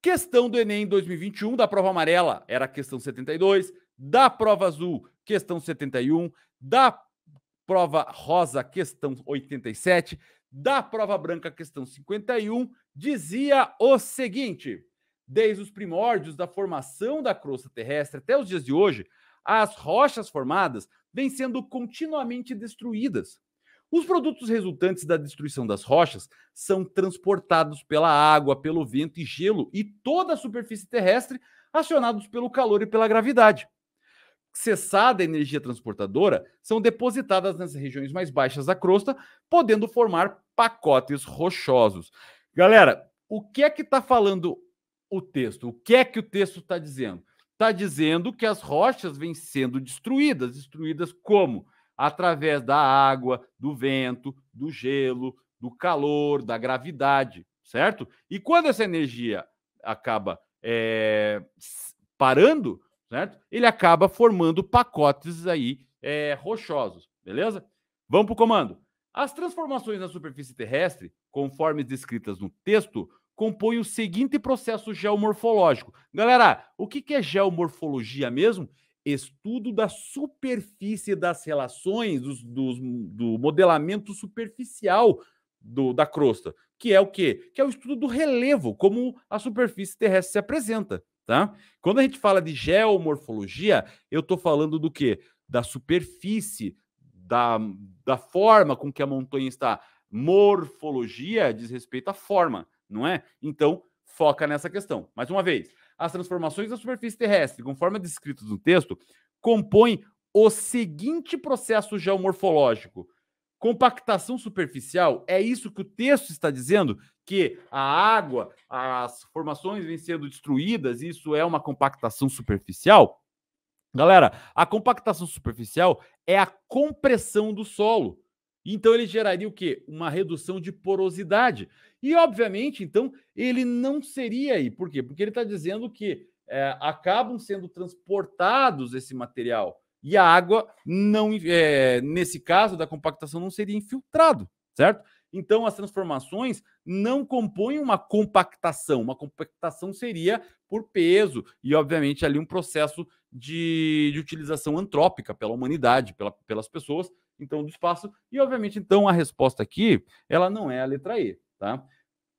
Questão do Enem 2021, da prova amarela, era a questão 72, da prova azul, questão 71, da prova rosa, questão 87, da prova branca, questão 51, dizia o seguinte: desde os primórdios da formação da crosta terrestre até os dias de hoje, as rochas formadas vêm sendo continuamente destruídas. Os produtos resultantes da destruição das rochas são transportados pela água, pelo vento e gelo e toda a superfície terrestre, acionados pelo calor e pela gravidade. Cessada a energia transportadora, são depositadas nas regiões mais baixas da crosta, podendo formar pacotes rochosos. Galera, o que é que está falando o texto? O que é que o texto está dizendo? Está dizendo que as rochas vêm sendo destruídas. Destruídas como? Através da água, do vento, do gelo, do calor, da gravidade, certo? E quando essa energia acaba parando, certo? Ele acaba formando pacotes aí rochosos, beleza? Vamos para o comando. As transformações na superfície terrestre, conforme descritas no texto, compõem o seguinte processo geomorfológico. Galera, o que é geomorfologia mesmo? Estudo da superfície das relações, do modelamento superficial da crosta, que é o quê? Que é o estudo do relevo, como a superfície terrestre se apresenta, tá? Quando a gente fala de geomorfologia, eu estou falando do quê? Da superfície, da forma com que a montanha está. Morfologia diz respeito à forma, não é? Então, foca nessa questão. Mais uma vez, as transformações da superfície terrestre, conforme descritas no texto, compõem o seguinte processo geomorfológico. Compactação superficial, é isso que o texto está dizendo? Que a água, as formações vêm sendo destruídas, isso é uma compactação superficial? Galera, a compactação superficial é a compressão do solo. Então ele geraria o quê? Uma redução de porosidade. E, obviamente, então, ele não seria aí. Por quê? Porque ele está dizendo que acabam sendo transportados esse material. E a água, não, nesse caso da compactação, não seria infiltrado, certo? Então, as transformações não compõem uma compactação. Uma compactação seria por peso e, obviamente, ali um processo de utilização antrópica pela humanidade, pelas pessoas, então, do espaço. E, obviamente, então, a resposta aqui, ela não é a letra E, tá?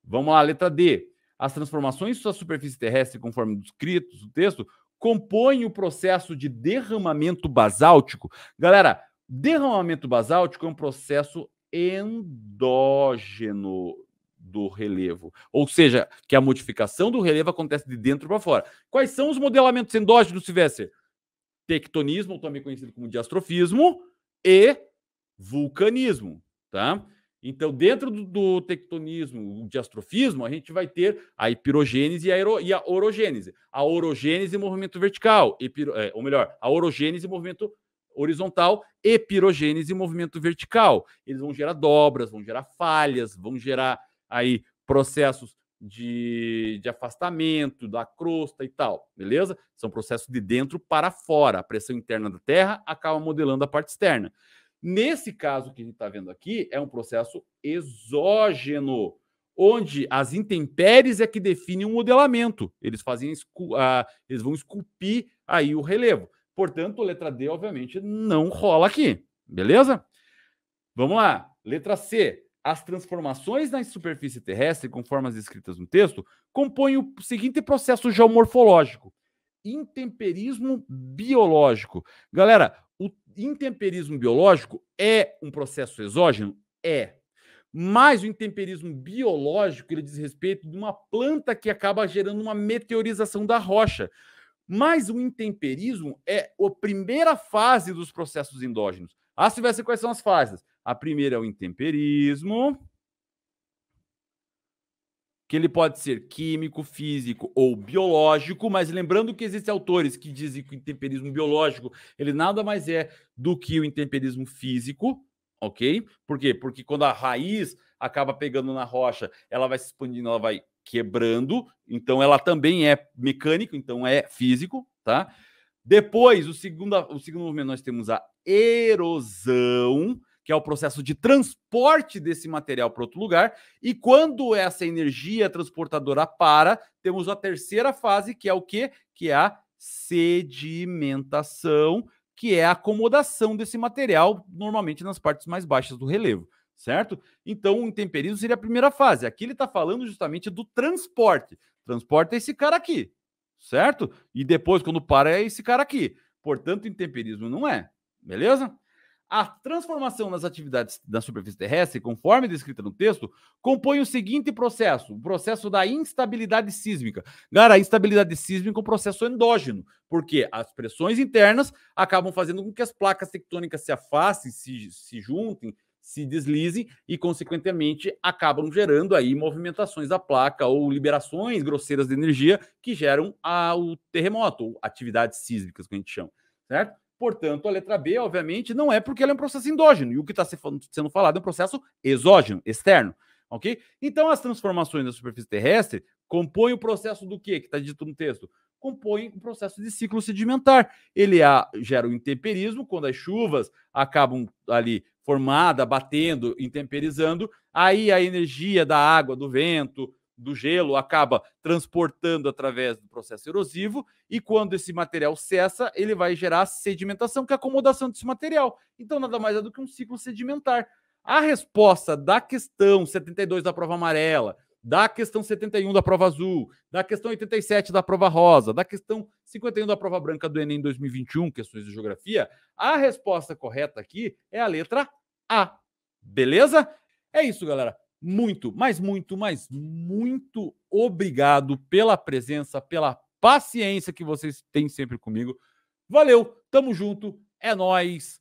Vamos lá, a letra D. As transformações da superfície terrestre, conforme descritos no texto, compõem o processo de derramamento basáltico. Galera, derramamento basáltico é um processo endógeno do relevo, ou seja, que a modificação do relevo acontece de dentro para fora. Quais são os modelamentos endógenos, Silvestre? Tectonismo, também conhecido como diastrofismo, e vulcanismo, tá? Então, dentro do tectonismo, o diastrofismo, a gente vai ter a pirogênese e a orogênese. A orogênese, movimento vertical, ou melhor, a orogênese, movimento horizontal, e pirogênese, movimento vertical. Eles vão gerar dobras, vão gerar falhas, vão gerar aí processos de afastamento da crosta e tal, beleza? São processos de dentro para fora. A pressão interna da Terra acaba modelando a parte externa. Nesse caso que a gente está vendo aqui, é um processo exógeno, onde as intempéries é que definem o modelamento. Eles eles vão esculpir aí o relevo. Portanto, a letra D, obviamente, não rola aqui, beleza? Vamos lá. Letra C. As transformações na superfície terrestre, conforme as descritas no texto, compõem o seguinte processo geomorfológico: intemperismo biológico. Galera, o intemperismo biológico é um processo exógeno? É. Mas o intemperismo biológico, ele diz respeito de uma planta que acaba gerando uma meteorização da rocha. Mas o intemperismo é a primeira fase dos processos endógenos. Se tivesse quais são as fases? A primeira é o intemperismo, que ele pode ser químico, físico ou biológico, mas lembrando que existem autores que dizem que o intemperismo biológico, ele nada mais é do que o intemperismo físico, ok? Por quê? Porque quando a raiz acaba pegando na rocha, ela vai se expandindo, ela vai quebrando, então ela também é mecânico, então é físico, tá? Depois, o segundo movimento, nós temos a erosão, que é o processo de transporte desse material para outro lugar. E quando essa energia transportadora para, temos a terceira fase, que é o quê? Que é a sedimentação, que é a acomodação desse material, normalmente nas partes mais baixas do relevo, certo? Então, o intemperismo seria a primeira fase. Aqui ele está falando justamente do transporte. Transporte é esse cara aqui, certo? E depois, quando para, é esse cara aqui. Portanto, intemperismo não é, beleza? A transformação nas atividades da superfície terrestre, conforme descrita no texto, compõe o seguinte processo: o processo da instabilidade sísmica. Galera, a instabilidade sísmica é um processo endógeno, porque as pressões internas acabam fazendo com que as placas tectônicas se afastem, se juntem, se deslizem e, consequentemente, acabam gerando aí movimentações da placa ou liberações grosseiras de energia que geram o terremoto, ou atividades sísmicas, que a gente chama, certo? Portanto, a letra B, obviamente, não é porque ela é um processo endógeno. E o que está sendo falado é um processo exógeno, externo. Ok? Então, as transformações da superfície terrestre compõem o processo do quê? Que está dito no texto? Compõem o processo de ciclo sedimentar. Ele gera o intemperismo, quando as chuvas acabam ali formada, batendo, intemperizando, aí a energia da água, do vento, do gelo acaba transportando através do processo erosivo, e quando esse material cessa, ele vai gerar sedimentação, que é a acomodação desse material. Então, nada mais é do que um ciclo sedimentar. A resposta da questão 72 da prova amarela, da questão 71 da prova azul, da questão 87 da prova rosa, da questão 51 da prova branca do Enem 2021, questões de geografia, a resposta correta aqui é a letra A. Beleza? É isso, galera. Muito, mas muito obrigado pela presença, pela paciência que vocês têm sempre comigo. Valeu, tamo junto, é nóis.